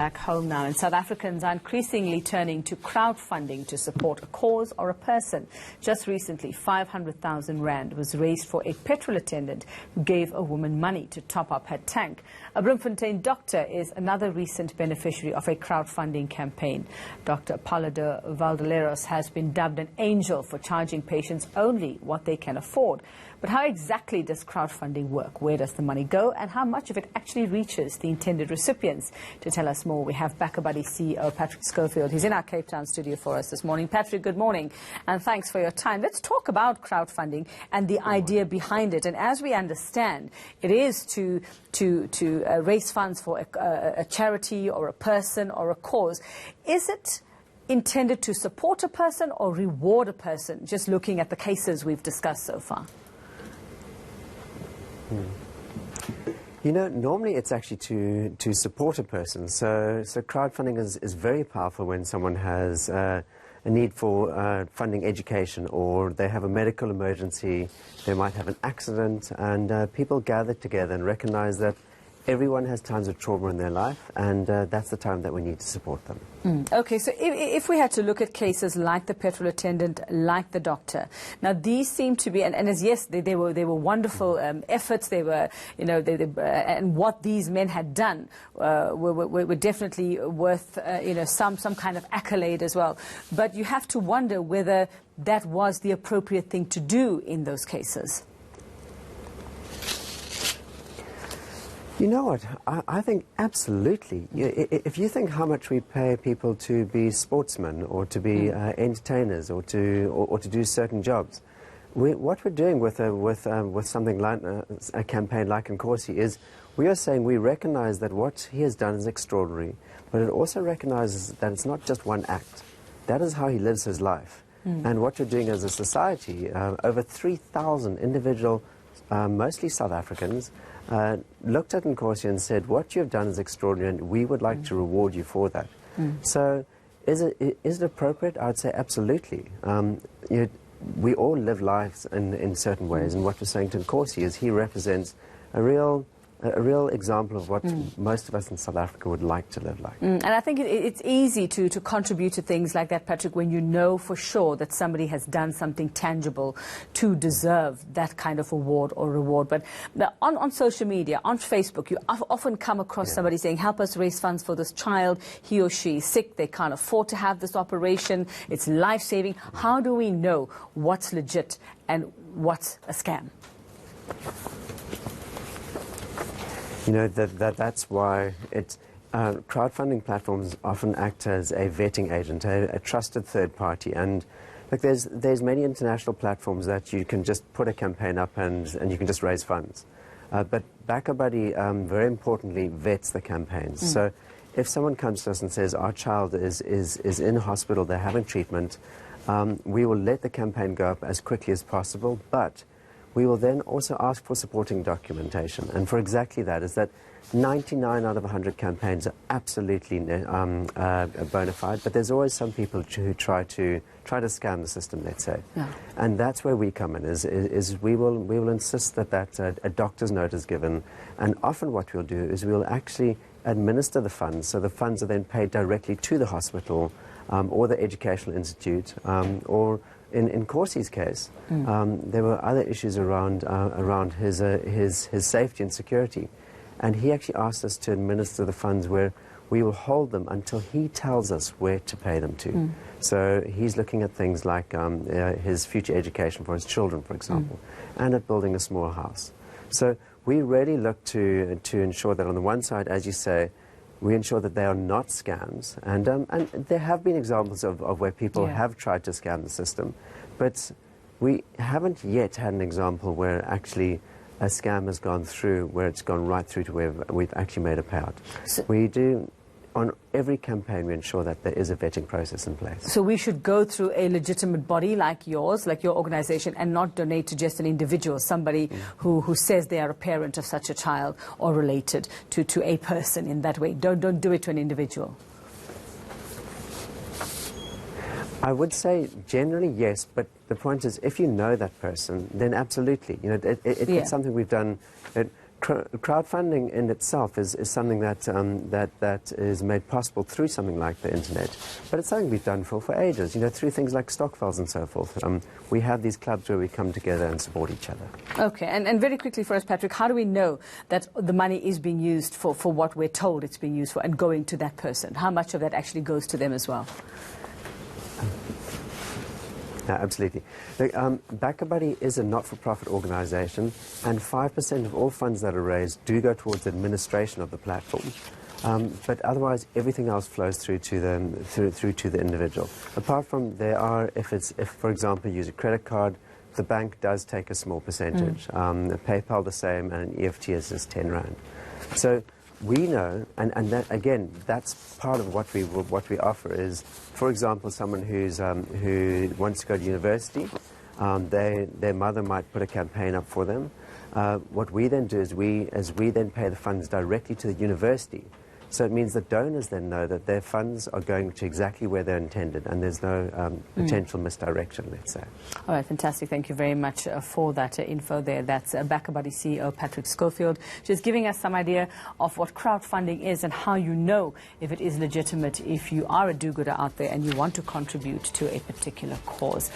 Back home now, and South Africans are increasingly turning to crowdfunding to support a cause or a person. Just recently, 500,000 rand was raised for a petrol attendant who gave a woman money to top up her tank. A Bloemfontein doctor is another recent beneficiary of a crowdfunding campaign. Dr. Paulo de Valdeleiros has been dubbed an angel for charging patients only what they can afford. But how exactly does crowdfunding work? Where does the money go? And how much of it actually reaches the intended recipients? To tell us more, we have BackaBuddy CEO Patrick Schofield. He's in our Cape Town studio for us this morning. Patrick, good morning, and thanks for your time. Let's talk about crowdfunding and the idea behind it. And as we understand, it is to raise funds for a charity or a person or a cause. Is it intended to support a person or reward a person, just looking at the cases we've discussed so far? You know, normally it's actually to support a person. So crowdfunding is very powerful when someone has a need for funding education, or they have a medical emergency, they might have an accident, and people gather together and recognize that everyone has times of trauma in their life, and that's the time that we need to support them. Okay, so if we had to look at cases like the petrol attendant, like the doctor, now these seem to be, and as yes, they were wonderful efforts. They were, you know, and what these men had done were definitely worth, you know, some kind of accolade as well. But you have to wonder whether that was the appropriate thing to do in those cases. You know what? I think absolutely. If you think how much we pay people to be sportsmen or to be entertainers or to do certain jobs, what we're doing with something like a campaign like Nkosi is we are saying we recognize that what he has done is extraordinary, but it also recognizes that it's not just one act. That is how he lives his life. And what we're doing as a society, over 3,000 individual, mostly South Africans, looked at Nkosi and said, what you have done is extraordinary and we would like to reward you for that. So is it appropriate? I would say absolutely. We all live lives in certain ways, and what we're saying to Nkosi is he represents a real example of what most of us in South Africa would like to live like. And I think it's easy to contribute to things like that, Patrick, when you know for sure that somebody has done something tangible to deserve that kind of award or reward. But on social media, on Facebook, you often come across somebody saying, help us raise funds for this child. He or she is sick. They can't afford to have this operation. It's life-saving. How do we know what's legit and what's a scam? You know, that's why crowdfunding platforms often act as a vetting agent, a trusted third party. And look, there's many international platforms that you can just put a campaign up and you can just raise funds. But BackaBuddy, very importantly, vets the campaigns. So if someone comes to us and says, our child is in hospital, they're having treatment, we will let the campaign go up as quickly as possible, but we will then also ask for supporting documentation. And for exactly that is that 99 out of 100 campaigns are absolutely bona fide, but there's always some people who try to scam the system, let's say. And that's where we come in, is we will insist that a doctor's note is given, and often what we'll do is we'll actually administer the funds, so the funds are then paid directly to the hospital or the educational institute, or in Nkosi's case, there were other issues around his safety and security, and he actually asked us to administer the funds where we will hold them until he tells us where to pay them to. So he's looking at things like his future education for his children, for example, and at building a small house. So we really look to ensure that on the one side, as you say, we ensure that they are not scams, and there have been examples of where people have tried to scam the system, but we haven't yet had an example where actually a scam has gone through, where it's gone right through to where we've actually made a payout. So we do, on every campaign, we ensure that there is a vetting process in place. So we should go through a legitimate body like yours, like your organization, and not donate to just an individual, somebody who says they are a parent of such a child or related to a person in that way. Don't do it to an individual. I would say generally yes, but the point is, if you know that person, then absolutely. You know, it's something we've done. Crowdfunding in itself is something that, that is made possible through something like the internet. But it's something we've done for ages, you know, through things like Stockvels and so forth. We have these clubs where we come together and support each other. Okay, and very quickly for us, Patrick, how do we know that the money is being used for what we're told it's being used for and going to that person? How much of that actually goes to them as well? No, absolutely. Look, BackaBuddy is a not-for-profit organisation, and 5% of all funds that are raised do go towards the administration of the platform. But otherwise, everything else flows through to the individual. Apart from if for example, you use a credit card, the bank does take a small percentage. PayPal the same, and an EFT is just 10 Rand. So we know, and that, again, that's part of what we offer is, for example, someone who wants to go to university, their mother might put a campaign up for them. What we then do is we then pay the funds directly to the university. So it means that donors then know that their funds are going to exactly where they're intended, and there's no potential misdirection, let's say. All right, fantastic. Thank you very much for that info there. That's BackaBuddy CEO Patrick Schofield, just giving us some idea of what crowdfunding is and how you know if it is legitimate if you are a do-gooder out there and you want to contribute to a particular cause.